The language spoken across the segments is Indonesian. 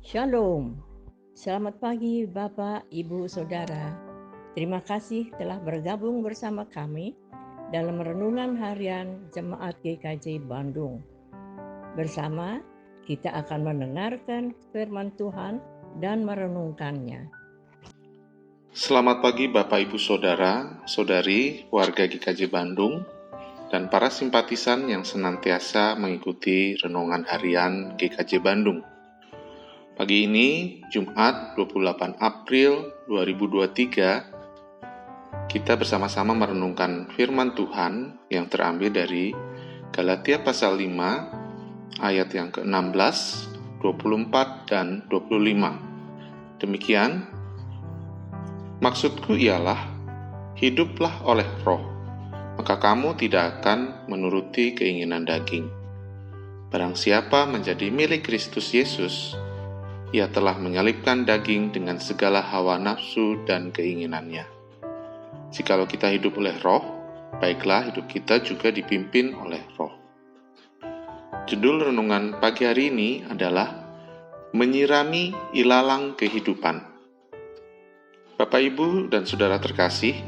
Shalom, selamat pagi Bapak, Ibu, Saudara. Terima kasih telah bergabung bersama kami dalam renungan harian Jemaat GKJ Bandung. Bersama kita akan mendengarkan firman Tuhan dan merenungkannya. Selamat pagi Bapak Ibu Saudara, Saudari, warga GKJ Bandung, dan para simpatisan yang senantiasa mengikuti renungan harian GKJ Bandung. Pagi ini, Jumat 28 April 2023, kita bersama-sama merenungkan firman Tuhan yang terambil dari Galatia pasal 5, ayat yang ke-16, 24, dan 25. Demikian, maksudku ialah, hiduplah oleh roh, maka kamu tidak akan menuruti keinginan daging. Barang siapa menjadi milik Kristus Yesus, ia telah menyalibkan daging dengan segala hawa nafsu dan keinginannya. Jikalau kita hidup oleh roh, baiklah hidup kita juga dipimpin oleh roh. Judul renungan pagi hari ini adalah Menyirami Ilalang Kehidupan. Bapak, Ibu, dan Saudara terkasih,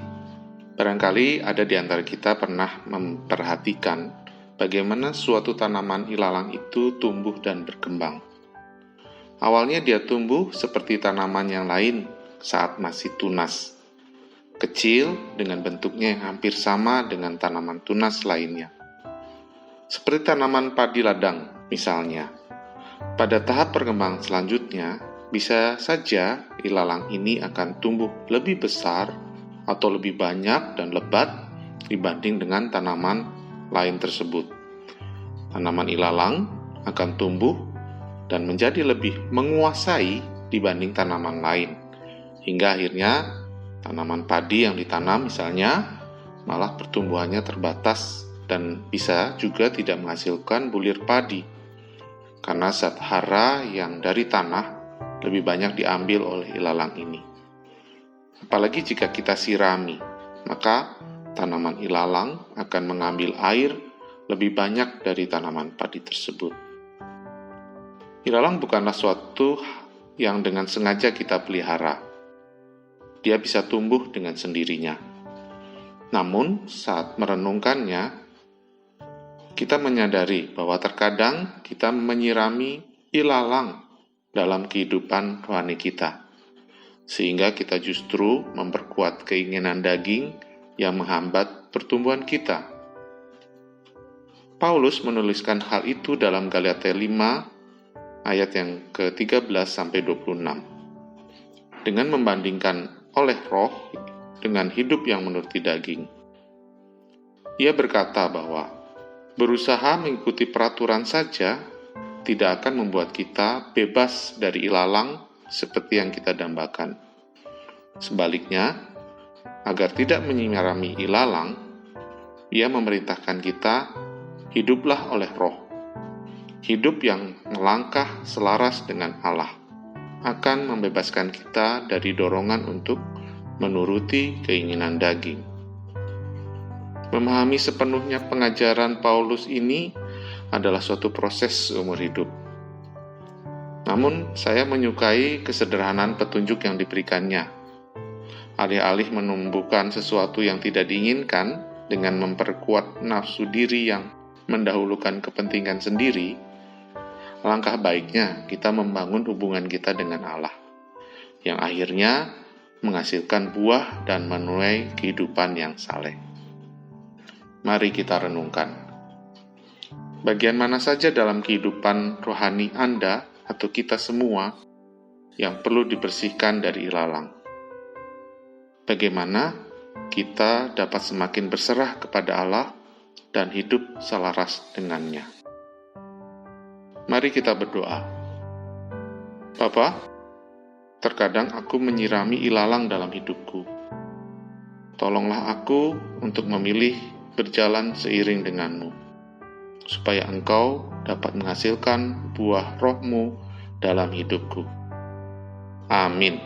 barangkali ada di antara kita pernah memperhatikan bagaimana suatu tanaman ilalang itu tumbuh dan berkembang. Awalnya dia tumbuh seperti tanaman yang lain saat masih tunas. Kecil dengan bentuknya yang hampir sama dengan tanaman tunas lainnya. Seperti tanaman padi ladang misalnya. Pada tahap perkembangan selanjutnya, bisa saja ilalang ini akan tumbuh lebih besar atau lebih banyak dan lebat dibanding dengan tanaman lain tersebut. Tanaman ilalang akan tumbuh dan menjadi lebih menguasai dibanding tanaman lain. Hingga akhirnya tanaman padi yang ditanam misalnya malah pertumbuhannya terbatas dan bisa juga tidak menghasilkan bulir padi. Karena zat hara yang dari tanah lebih banyak diambil oleh ilalang ini. Apalagi jika kita sirami, maka tanaman ilalang akan mengambil air lebih banyak dari tanaman padi tersebut. Ilalang bukanlah suatu yang dengan sengaja kita pelihara. Dia bisa tumbuh dengan sendirinya. Namun, saat merenungkannya, kita menyadari bahwa terkadang kita menyirami ilalang dalam kehidupan rohani kita, sehingga kita justru memperkuat keinginan daging yang menghambat pertumbuhan kita. Paulus menuliskan hal itu dalam Galatia 5 ayat yang ke-13 sampai 26. Dengan membandingkan oleh roh dengan hidup yang menuruti daging. Ia berkata bahwa berusaha mengikuti peraturan saja tidak akan membuat kita bebas dari ilalang seperti yang kita dambakan. Sebaliknya, agar tidak menyirami ilalang, ia memerintahkan kita hiduplah oleh roh. Hidup yang melangkah selaras dengan Allah akan membebaskan kita dari dorongan untuk menuruti keinginan daging. Memahami sepenuhnya pengajaran Paulus ini adalah suatu proses seumur hidup. Namun, saya menyukai kesederhanaan petunjuk yang diberikannya. Alih-alih menumbuhkan sesuatu yang tidak diinginkan dengan memperkuat nafsu diri yang mendahulukan kepentingan sendiri, langkah baiknya kita membangun hubungan kita dengan Allah, yang akhirnya menghasilkan buah dan menuai kehidupan yang saleh. Mari kita renungkan. Bagian mana saja dalam kehidupan rohani Anda atau kita semua yang perlu dibersihkan dari ilalang? Bagaimana kita dapat semakin berserah kepada Allah dan hidup selaras dengannya? Mari kita berdoa. Bapa, terkadang aku menyirami ilalang dalam hidupku. Tolonglah aku untuk memilih berjalan seiring denganmu, supaya Engkau dapat menghasilkan buah roh-Mu dalam hidupku. Amin.